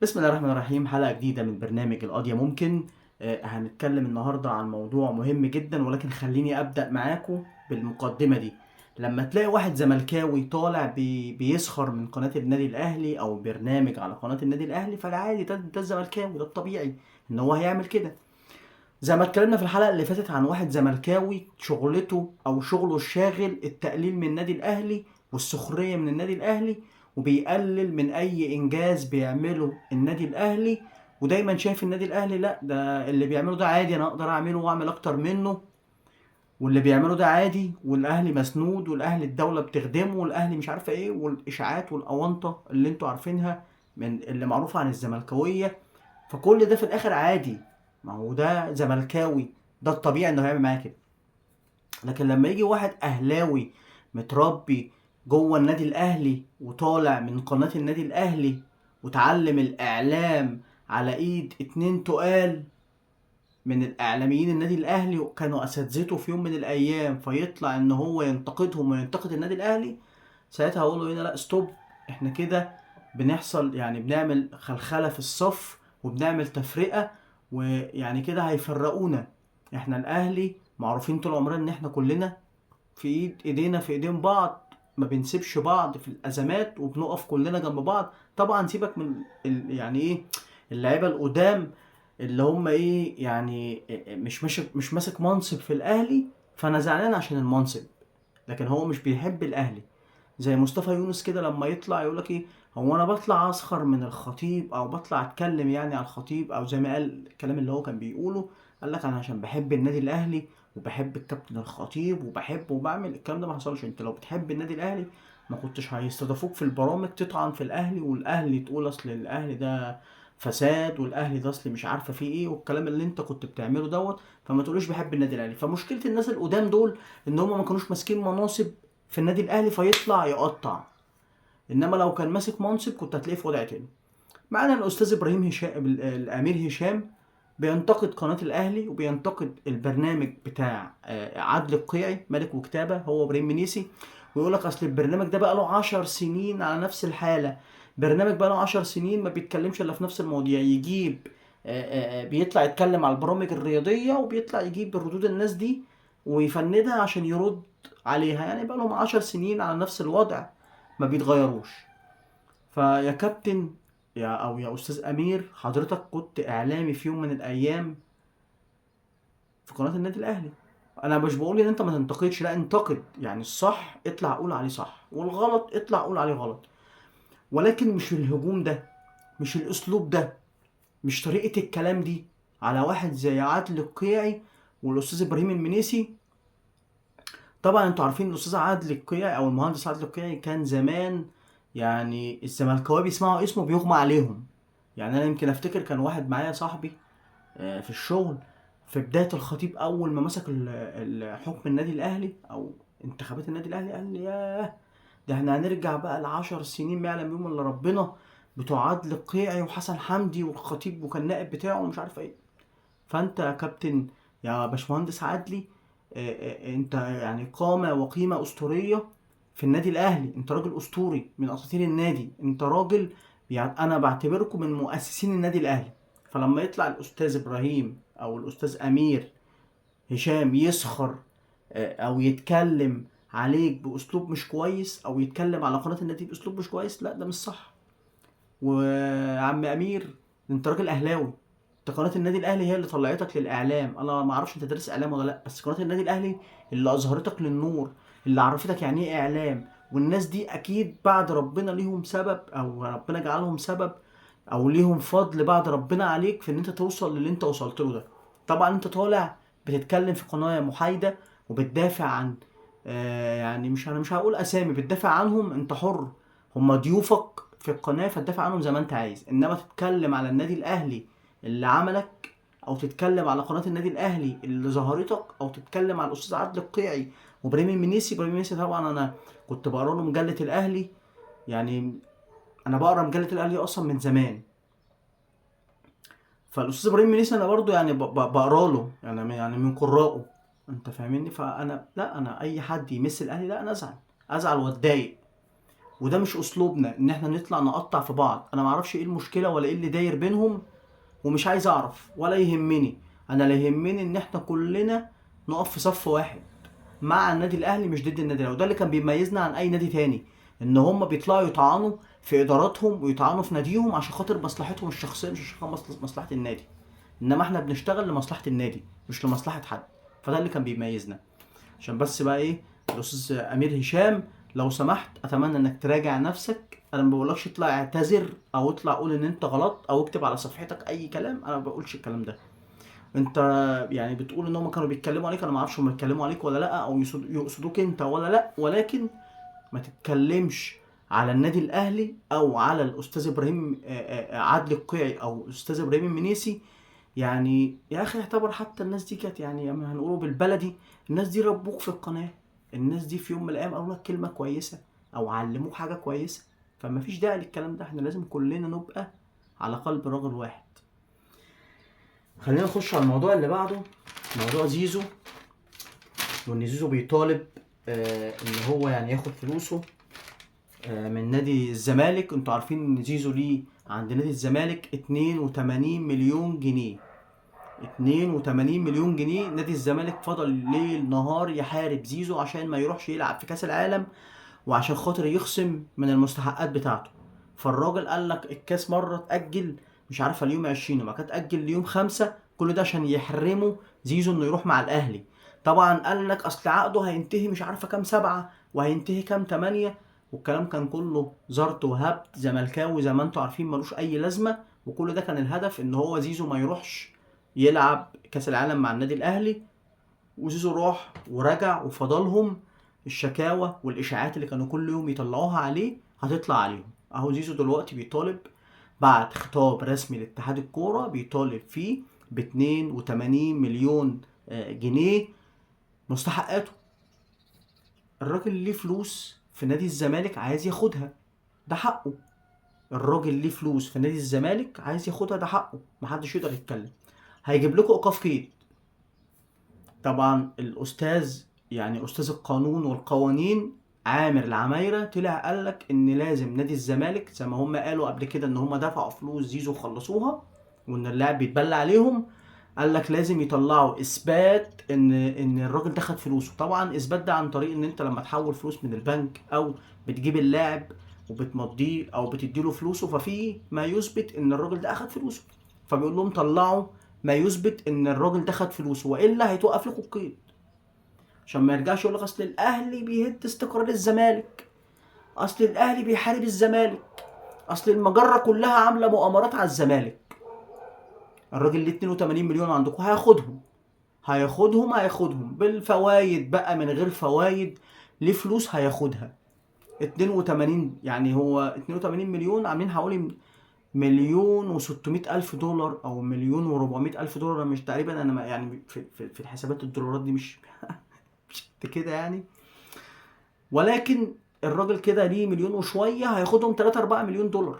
بسم الله الرحمن الرحيم. حلقة جديدة من برنامج القضية ممكن. هنتكلم النهاردة عن موضوع مهم جدا، ولكن خليني أبدأ معاكم بالمقدمة دي. لما تلاقي واحد زملكاوي طالع بيسخر من قناة النادي الأهلي أو برنامج على قناة النادي الأهلي، فالعادي ده الزملكاوي، ده الطبيعي إن هو هيعمل كده. زي ما اتكلمنا في الحلقة اللي فاتت عن واحد زملكاوي شغلته أو شغله الشاغل التقليل من النادي الأهلي والسخرية من النادي الأهلي، وبيقلل من أي إنجاز بيعمله النادي الأهلي، ودايما شايف النادي الأهلي لأ، ده اللي بيعمله ده عادي، أنا أقدر أعمله وأعمل أكتر منه، واللي بيعمله ده عادي، والأهلي مسنود، والأهلي الدولة بتخدمه، والأهلي مش عارفة إيه، والإشاعات والأونطة اللي أنتوا عارفينها من اللي معروفة عن الزملكاوية. فكل ده في الاخر عادي، ما هو ده زملكاوي، ده الطبيعي انه هيعمل معاك كده. لكن لما يجي واحد اهلاوي متربي جوه النادي الاهلي وطالع من قناة النادي الاهلي وتعلم الاعلام على ايد اتنين تقال من الاعلاميين النادي الاهلي وكانوا اساتذته في يوم من الايام، فيطلع ان هو ينتقدهم وينتقد النادي الاهلي، ساعتها هقول له هنا لا ستوب. احنا كده بنحصل يعني بنعمل خلخلة في الصف وبنعمل تفرقة، ويعني كده هيفرقونا. احنا الاهلي معروفين طول عمرنا ان احنا كلنا في ايدينا في ايدين بعض، ما بنسيبش بعض في الازمات وبنقف كلنا جنب بعض. طبعا سيبك من يعني ايه اللعيبه القدام اللي هم ايه يعني مش ماسك منصب في الاهلي، فانا زعلان عشان المنصب، لكن هو مش بيحب الاهلي. زي مصطفى يونس كده لما يطلع يقولك ايه، هو انا بطلع اسخر من الخطيب او بطلع اتكلم يعني على الخطيب، او زي ما قال الكلام اللي هو كان بيقوله، قال لك انا عشان بحب النادي الاهلي وبحب الكابتن الخطيب وبحبه وبعمل الكلام ده. ما حصلش. انت لو بتحب النادي الاهلي ما كنتش هيستضافوك في البرامج تطعن في الاهلي، والاهلي تقول اصل الاهلي ده فساد، والاهلي ده اصل مش عارفه فيه ايه، والكلام اللي انت كنت بتعمله دوت. فما تقولوش بحب النادي الاهلي. فمشكله الناس القدام دول ان هم ما كانوش ماسكين مناصب في النادي الاهلي فيطلع يقطع، انما لو كان ماسك منصب كنت هتلاقيه في وضع تاني. معانا الاستاذ ابراهيم هشام الامير هشام، بينتقد قناة الاهلي وبينتقد البرنامج بتاع عدل القيعي ملك وكتابة هو ابراهيم منيسي، ويقول لك اصل البرنامج ده بقى له 10 سنين على نفس الحالة. برنامج بقى له 10 سنين ما بيتكلمش الا في نفس المواضيع، يجيب بيطلع يتكلم على البرامج الرياضية وبيطلع يجيب ردود الناس دي ويفندها عشان يرد عليها، يعني بقى لهم 10 سنين على نفس الوضع ما بيتغيروش. فيا كابتن يا استاذ امير، حضرتك كنت اعلامي في يوم من الايام في قناه النادي الاهلي. انا مش بقول ان انت ما تنتقدش، لا انتقد، يعني الصح اطلع قول عليه صح، والغلط اطلع قول عليه غلط، ولكن مش الهجوم ده، مش الاسلوب ده، مش طريقه الكلام دي على واحد زي عادل القيعي والاستاذ ابراهيم المنيسي. طبعا انتوا عارفين الاستاذ عادل القيعي او المهندس عادل القيعي كان زمان يعني الزملكاويه بيسمعوا اسمه بيغمى عليهم. يعني انا يمكن افتكر كان واحد معايا صاحبي في الشغل في بداية الخطيب أول ما مسك حكم النادي الأهلي أو انتخابات النادي الأهلي، قال لي ياه، ده احنا هنرجع بقى ل10 سنين ما يعلم يوم إلا ربنا، بتوع عادل القيعي وحسن حمدي والخطيب وكان نائب بتاعه ومش عارف ايه. فأنت يا كابتن يا باشمهندس عدلي، انت يعني قامة وقيمة أسطورية في النادي الأهلي، انت راجل أسطوري من أساطير النادي، انت راجل يعني أنا بعتبركم من مؤسسين النادي الأهلي. فلما يطلع الأستاذ إبراهيم أو الأستاذ أمير هشام يسخر أو يتكلم عليك بأسلوب مش كويس أو يتكلم على قناة النادي بأسلوب مش كويس، لا ده مش صح. وعم امير، انت راجل اهلاوي، انت قناه النادي الاهلي هي اللي طلعتك للاعلام. انا ما اعرفش انت دارس اعلام ولا لا، بس قناه النادي الاهلي اللي اظهرتك للنور، اللي عرفتك يعني ايه اعلام. والناس دي اكيد بعد ربنا ليهم سبب او ربنا جعلهم سبب او ليهم فضل بعد ربنا عليك في ان انت توصل للي انت وصلت له ده. طبعا انت طالع بتتكلم في قناه محايده وبتدافع عن يعني مش هقول اسامي، بتدافع عنهم، انت حر، هم ضيوفك في القناه فتدافع عنهم زي ما انت عايز، انما تتكلم على النادي الاهلي اللي عملك، او تتكلم على قناه النادي الاهلي اللي ظهرتك، او تتكلم على الاستاذ عادل القيعي وابراهيم المنيسي. ابراهيم المنيسي طبعا انا كنت بقرا له مجله الاهلي، يعني انا بقرا مجله الاهلي اصلا من زمان. فالاستاذ ابراهيم منيسي انا برضو يعني بقرا له، يعني من قرائه، انت فاهمني. فانا لا، انا اي حد يمس الاهلي لا انا ازعل، ازعل واتضايق. وده مش اسلوبنا ان احنا نطلع نقطع في بعض. انا معرفش ايه المشكله ولا ايه اللي داير بينهم، ومش عايز اعرف ولا يهمني. انا اللي يهمني ان احنا كلنا نقف في صف واحد مع النادي الاهلي مش ضد النادي الاهلي. وده اللي كان بيميزنا عن اي نادي تاني، ان هم بيطلعوا يطعنوا في اداراتهم ويطعنوا في ناديهم عشان خاطر مصلحتهم الشخصيه، مش عشان مصلحه النادي. انما احنا بنشتغل لمصلحه النادي مش لمصلحه حد. فده اللي كان بيميزنا. عشان بس بقى ايه، الاستاذ امير هشام، لو سمحت اتمنى انك تراجع نفسك. انا ما بقولكش اطلع اعتذر او اطلع قول ان انت غلط او اكتب على صفحتك اي كلام، انا ما بقولش الكلام ده. انت يعني بتقول ان هم كانوا بيتكلموا عليك، انا ما اعرفش هم بيتكلموا عليك ولا لا، او يقصدوك انت ولا لا، ولكن ما تتكلمش على النادي الاهلي او على الاستاذ ابراهيم عادل القيعي او الاستاذ ابراهيم المنيسي. يعني يا اخي اعتبر حتى الناس دي كانت، يعني هنقوله بالبلدي، الناس دي ربوك في القناه. الناس دي في يوم من الايام قالوا لك كلمه كويسه او علموك حاجه كويسه. فما فيش داعي للكلام ده. احنا لازم كلنا نبقى على قلب رجل واحد. خلينا نخش على الموضوع اللي بعده، موضوع زيزو. وان زيزو بيطالب ان هو يعني ياخد فلوسه من نادي الزمالك. انتوا عارفين ان زيزو ليه عند نادي الزمالك 82 مليون جنيه. 82 مليون جنيه. نادي الزمالك فضل ليل نهار يحارب زيزو عشان ما يروحش يلعب في كاس العالم، وعشان خاطر يخصم من المستحقات بتاعته. فالراجل قال لك الكاس مره اتاجل مش عارفه اليوم 20 وما كانت اتاجل ليوم 5. كل ده عشان يحرموا زيزو انه يروح مع الاهلي. طبعا قال لك اصل عقده هينتهي مش عارفه كام 7 وهينتهي كام 8، والكلام كان كله زرط وهبد زملكاوي زي ما انتوا عارفين ملوش اي لازمه. وكل ده كان الهدف ان هو زيزو ما يروحش يلعب كاس العالم مع النادي الاهلي. وزيزو راح ورجع وفضلهم الشكاوى والاشاعات اللي كانوا كل يوم يطلعوها عليه هتطلع عليهم. اهو زيزو دلوقتي بيطالب بعد خطاب رسمي لاتحاد الكوره بيطالب فيه ب 82 مليون جنيه مستحقاته. الراجل ليه فلوس في نادي الزمالك عايز ياخدها، ده حقه. الراجل ليه فلوس في نادي الزمالك عايز ياخدها، ده حقه، محدش يقدر يتكلم. هيجيب لكم ايقاف كيد. طبعا الاستاذ يعني استاذ القانون والقوانين عامر العمايرة طلع قالك ان لازم نادي الزمالك زي ما هم قالوا قبل كده ان هم دفعوا فلوس زيزو وخلصوها وان اللاعب بيتبلى عليهم. قالك لازم يطلعوا اثبات ان الراجل ده خد فلوسه. طبعا اثبات ده عن طريق ان انت لما تحول فلوس من البنك او بتجيب اللاعب وبتمضيه او بتديله فلوسه، ففي ما يثبت ان الراجل ده اخد فلوسه. فبيقول لهم طلعوا ما يثبت ان الراجل ده خد فلوسه والا هيتوقف لكم القيد. عشان ما يرجعش يقول لك اصل الاهلي بيهد استقرار الزمالك، اصل الاهلي بيحارب الزمالك، اصل المجره كلها عامله مؤامرات على الزمالك. الراجل اللي 82 مليون عندكم هياخدهم بالفوايد بقى من غير فوايد. ليه فلوس هياخدها 82، يعني هو 82 مليون عاملين حوالي مليون و600 ألف دولار أو مليون و400 ألف دولار. مش تقريبا أنا يعني في الحسابات الدولارات دي مش مش قد كده يعني. ولكن الراجل كده ليه مليون وشوية هياخدهم 3-4 مليون دولار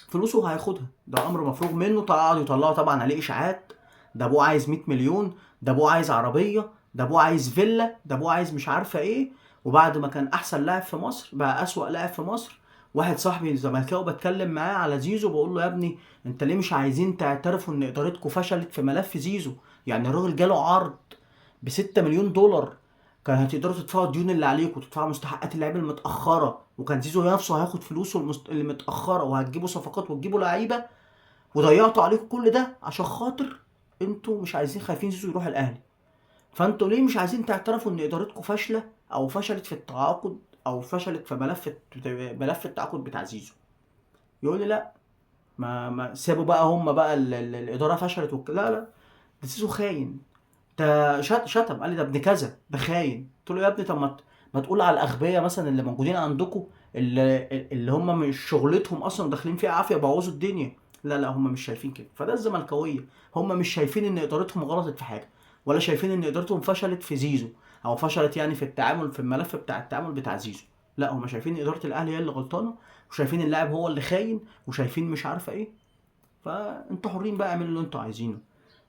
فلوسه هياخدها. ده أمر مفروغ منه. قعدوا يطلعوا طبعا عليه إشاعات، ده أبوه عايز 100 مليون، ده أبوه عايز عربية، ده أبوه عايز فيلا، ده أبوه عايز مش عارفة إيه. وبعد ما كان أحسن لاعب في مصر بقى أسوأ لاعب في مصر. واحد صاحبي زملكاوي بتكلم معاه على زيزو بقول له يا ابني انت ليه مش عايزين تعترفوا ان ادارتكم فشلت في ملف زيزو؟ يعني الراجل جاله عرض ب6 مليون دولار، كان هتقدروا تدفعوا الديون اللي عليكم وتدفعوا مستحقات اللعيبه المتاخره، وكان زيزو نفسه هياخد فلوسه اللي متاخره، وهتجيبوا صفقات وتجيبوا لعيبه، وضيعتوا عليكم كل ده عشان خاطر انتوا مش عايزين، خايفين زيزو يروح الاهلي. فانتوا ليه مش عايزين تعترفوا ان ادارتكم فاشله او فشلت في التعاقد او فشلت في ملف التعاقد بتاع زيزو؟ يقول لي لا، ما سابوا بقى هم بقى الاداره فشلت لا لا، ده زيزو خاين. ده شتم قال لي ده ابن كذا، ده خاين. قلت له يا ابني طب ما تقول على الاغبياء مثلا اللي موجودين عندكم اللي هم مش شغلتهم اصلا داخلين فيها عافيه بوظوا الدنيا. لا لا، هم مش شايفين كده. فده الزملكاويه، هم مش شايفين ان ادارتهم غلطت في حاجه، ولا شايفين ان ادارتهم فشلت في زيزو او فشلت يعني في التعامل في الملف بتاع التعامل بتاع زيزو. لا، هم شايفين اداره الاهلي هي اللي غلطانه، وشايفين اللاعب هو اللي خاين، وشايفين مش عارفه ايه. فانتوا حرين بقى اعملوا اللي انتوا عايزينه.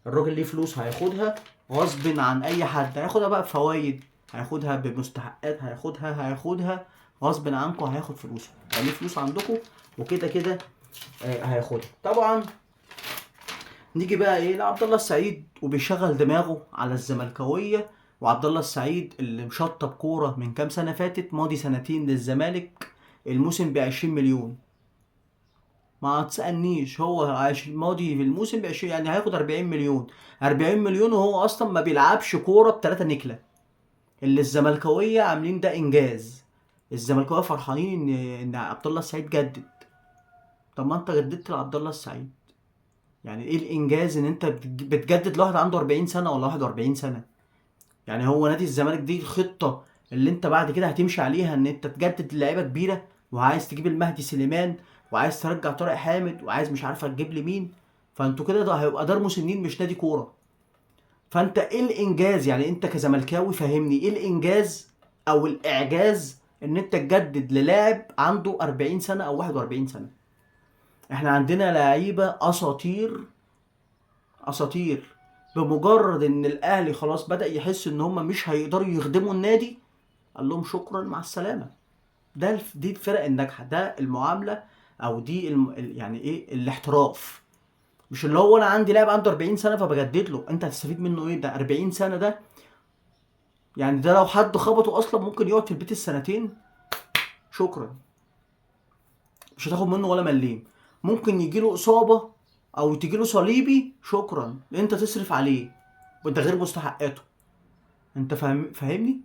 الراجل ليه فلوس هياخدها غصب عن اي حد، هياخدها بقى بفوايد، هياخدها بمستحقات، هياخدها غصب عنكم هياخد فلوسه، يعني فلوس عندكم وكده كده هياخدها. طبعا نيجي بقى ايه لعبد الله السعيد وبيشغل دماغه على الزملكاويه. وعبد الله السعيد اللي مشطب كوره من كام سنه فاتت، ماضي سنتين للزمالك الموسم ب20 مليون. ما تسألنيش، هو ماضي في الموسم ب20 يعني هياخد 40 مليون. 40 مليون وهو اصلا ما بيلعبش كوره ب3 نكله. اللي الزملكاويه عاملين ده انجاز. الزملكاويه فرحانين ان عبد الله السعيد جدد. طب ما انت جددت لعبد الله السعيد، يعني ايه الانجاز ان انت بتجدد لواحد عنده 40 سنه ولا 41 سنه؟ يعني هو نادي الزمالك دي الخطه اللي انت بعد كده هتمشي عليها ان انت تجدد لعيبه كبيره، وعايز تجيب المهدي سليمان، وعايز ترجع طارق حامد، وعايز مش عارفه تجيب لي مين؟ فانتوا كده ده هيبقى دار مسنين مش نادي كوره. فانت ايه الانجاز؟ يعني انت كزملكاوي فهمني ايه الانجاز او الاعجاز ان انت تجدد للاعب عنده 40 سنه او 41 سنه؟ احنا عندنا لعيبه اساطير اساطير. بمجرد ان الاهلي خلاص بدأ يحس ان هم مش هيقدروا يخدموا النادي، قال لهم شكرا مع السلامة. دي الفرق الناجحة، ده المعاملة، او دي يعني ايه الاحتراف. مش اللي هو انا عندي لاعب عنده 40 سنة فبجدد له، انت هتستفيد منه ايه؟ ده 40 سنة ده يعني ده لو حد خبطه اصلا ممكن يقعد في البيت السنتين. شكرا، مش هتاخد منه ولا مليم. ممكن يجيله اصابة او تجيله صليبي، شكرا انت تصرف عليه وده غير مستحقاته. انت فاهمني؟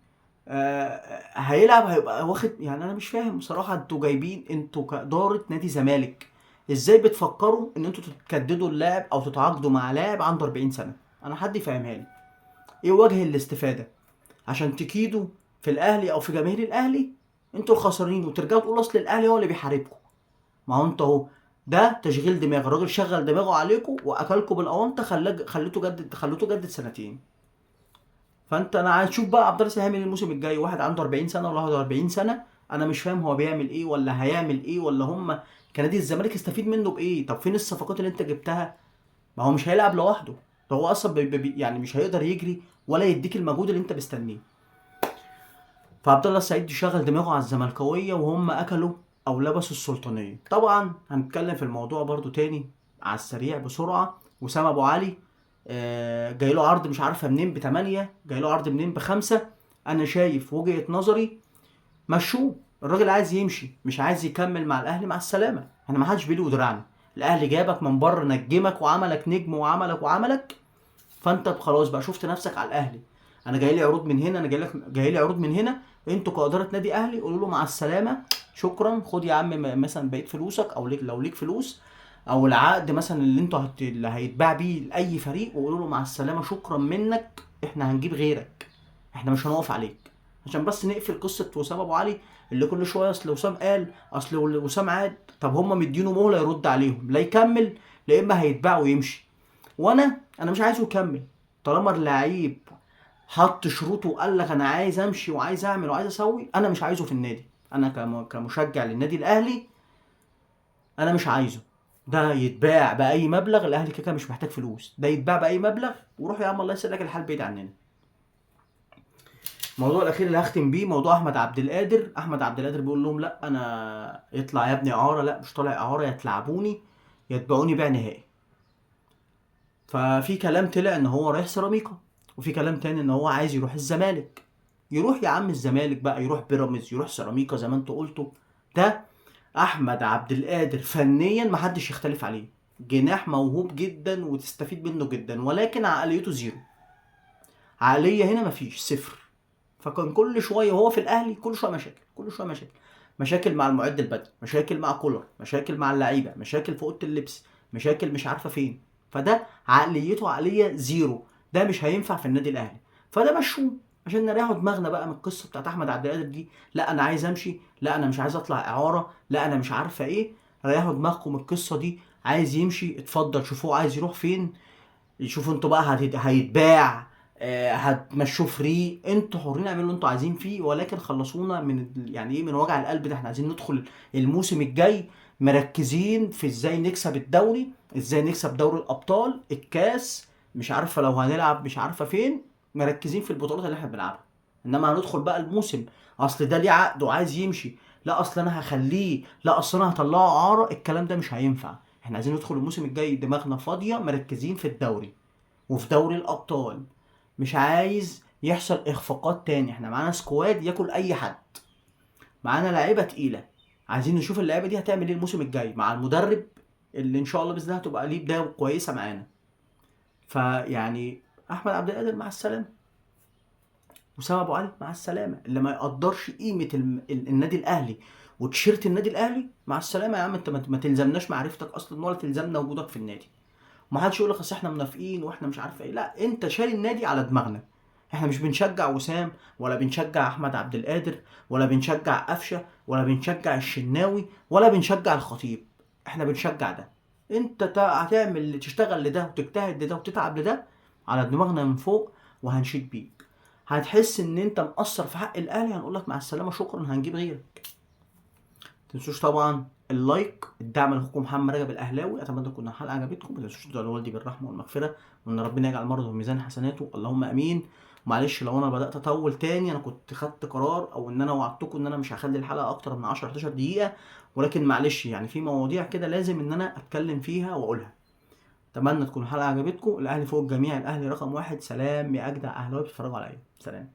هيلعب هيبقى واخد، يعني انا مش فاهم بصراحه. انتوا جايبين انتوا كاداره نادي زمالك ازاي بتفكروا ان انتوا تجددوا اللاعب او تتعاقدوا مع لاعب عنده 40 سنه؟ انا حد يفهمها لي ايه وجه الاستفاده عشان تكيدوا في الاهلي او في جماهير الاهلي؟ انتوا الخسرانين وترجعوا تقولوا اصل الاهلي هو اللي بيحاربكم. ما هو انتوا اهو، ده تشغيل دماغ. الراجل شغل دماغه عليكم واكلكم بالاونطه، خليته جدد سنتين. فانت انا عايز اشوف بقى عبد الله السلام الموسم الجاي، واحد عنده 40 سنه ولا 41 سنه. انا مش فاهم هو بيعمل ايه ولا هيعمل ايه، ولا هم كنادي الزمالك استفيد منه بايه؟ طب فين الصفقات اللي انت جبتها؟ ما هو مش هيلعب لوحده، ده هو اصلا يعني مش هيقدر يجري ولا يديك المجهود اللي انت مستنيه. فعبد الله السعيد يشغل دماغه على الزملكاويه وهم اكلوا او لبسوا السلطانيه. طبعا هنتكلم في الموضوع برضو تاني على السريع بسرعه. وسام ابو علي جاي له عرض مش عارفه منين ب8، جاي له عرض منين ب5. انا شايف وجهه نظري مشوه. الراجل عايز يمشي، مش عايز يكمل مع الاهلي، مع السلامه. احنا ما حدش بيلي ودراعنا. الاهلي جابك من بره، نجمك وعملك نجم وعملك. فانت خلاص بقى شفت نفسك على الاهلي. انا جاي لي عروض من هنا، انا جاي لي عروض من هنا. انتوا كاداره نادي اهلي قولوا له مع السلامه، شكرا، خد يا عم مثلا بقيه فلوسك، او ليك لو ليك فلوس، او العقد مثلا اللي انتوا اللي هيتباع بيه لاي فريق، وقولوا له مع السلامه شكرا منك، احنا هنجيب غيرك، احنا مش هنقف عليك. عشان بس نقفل قصه وسام ابو علي اللي كل شويه اصل وسام قال، اصل وسام عاد. طب هم مدينه مهله يرد عليهم، لا يكمل لا اما هيتباع ويمشي. وانا مش عايزه يكمل. طالما اللعيب حط شروطه وقال لك انا عايز امشي وعايز اعمل وعايز اسوي، انا مش عايزه في النادي. انا كمشجع للنادي الاهلي انا مش عايزه. ده يتباع باي مبلغ، الاهلي كده مش محتاج فلوس، ده يتباع باي مبلغ وروح يا عم الله يسلك الحال بعيد عننا. الموضوع الاخير اللي هختم بيه موضوع احمد عبد القادر. احمد عبد القادر بيقول لهم لا انا يطلع يا ابني اعاره، لا مش طالع اعاره، يا تلعبوني يا تبيعوني بيع نهائي. ففي كلام طلع ان هو رايح سيراميكا، وفي كلام تاني ان هو عايز يروح الزمالك. يروح يا عم الزمالك بقى، يروح بيراميدز، يروح سيراميكا زي ما انتوا قلتوا. ده احمد عبد القادر فنيا محدش يختلف عليه، جناح موهوب جدا وتستفيد منه جدا، ولكن عقليته زيرو. عقليه هنا مفيش، صفر. فكان كل شويه وهو في الاهلي كل شويه مشاكل، كل شويه مشاكل. مشاكل مع المعد البدني، مشاكل مع كولر، مشاكل مع اللعيبه، مشاكل في اوضه اللبس، مشاكل مش عارفه فين. فده عقليته عقليه زيرو، ده مش هينفع في النادي الاهلي. فده مشوه عشان نريحوا دماغنا بقى من القصه بتاعت احمد عبد القادر دي. لا انا عايز امشي، لا انا مش عايز اطلع اعاره، لا انا مش عارفه ايه. ريحوا دماغكم من القصه دي. عايز يمشي اتفضل، شوفوه عايز يروح فين. شوفوا انتوا بقى هيتباع، هتمشوه فري، انتوا حرين اعملوا اللي انتوا عايزين فيه، ولكن خلصونا من يعني ايه، من وجع القلب ده. احنا عايزين ندخل الموسم الجاي مركزين في ازاي نكسب الدوري، ازاي نكسب دوري الابطال، الكاس، مش عارفه لو هنلعب مش عارفه فين. مركزين في البطولات اللي احنا بنلعبها. انما هندخل بقى الموسم اصل ده ليه عقد وعايز يمشي، لا اصل انا هخليه، لا اصل انا هطلعه اعاره. الكلام ده مش هينفع. احنا عايزين ندخل الموسم الجاي دماغنا فاضيه، مركزين في الدوري وفي دوري الابطال. مش عايز يحصل اخفاقات تاني. احنا معانا سكواد ياكل اي حد، معانا لعيبه تقيله. عايزين نشوف اللعيبه دي هتعمل ايه الموسم الجاي مع المدرب اللي ان شاء الله باذن الله هتبقى ليه بدايه كويسه معانا. فيعني احمد عبد القادر مع السلامه، وسام ابو علي مع السلامه. اللي ما يقدرش قيمه النادي الاهلي وتيشيرت النادي الاهلي مع السلامه. يا عم انت ما تلزمناش معرفتك اصلا، ولا تلزمنا وجودك في النادي. وما حدش يقول لك اصل احنا منافقين واحنا مش عارف ايه. لا، انت شاري النادي على دماغنا. احنا مش بنشجع وسام، ولا بنشجع احمد عبد القادر، ولا بنشجع قفشه، ولا بنشجع الشناوي، ولا بنشجع الخطيب. احنا بنشجع ده. انت هتعمل تشتغل لده وتجتهد لده وتتعب لده على دماغنا من فوق، وهنشيد بيك. هتحس ان انت مقصر في حق الاهلي، هنقول لك مع السلامه شكرا، هنجيب غيرك. تنسوش طبعا اللايك، الدعم لاخوكم محمد رجب الاهلاوي. اتمنى تكون الحلقه عجبتكم. ما تنسوش تدعوا لوالدي بالرحمه والمغفره، وان ربنا يجعل مرضه في ميزان حسناته، اللهم امين. معلش لو انا بدات اطول تاني، انا كنت خدت قرار او ان انا وعدتكم ان انا مش هخلي الحلقه اكتر من 10 11 دقيقه، ولكن معلش يعني في مواضيع كده لازم ان انا اتكلم فيها واقولها. اتمنى تكون الحلقه عجبتكم. الاهلي فوق الجميع، الاهلي رقم واحد. سلام يا اجدع اهلاوي بتتفرجوا عليا. سلام.